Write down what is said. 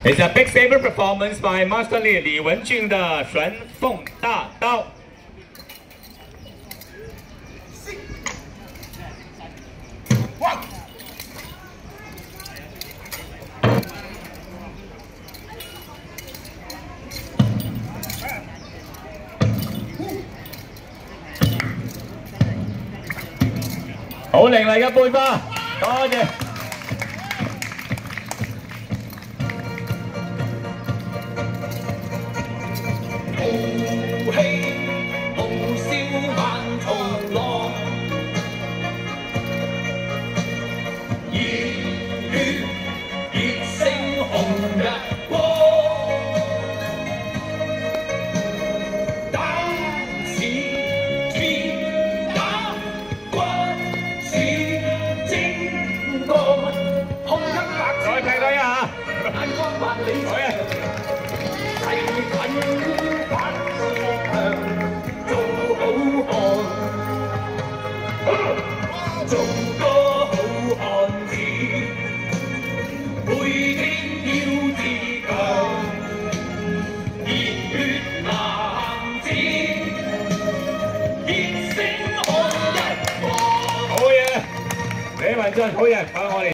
It's a big saber performance by Master Li 李文俊的旋风大刀。好凌厲嘅背花，多謝。 做個好漢子，背天要自強，熱血男子，熱星看日光。好嘢，李文俊，好嘢，靠我哋。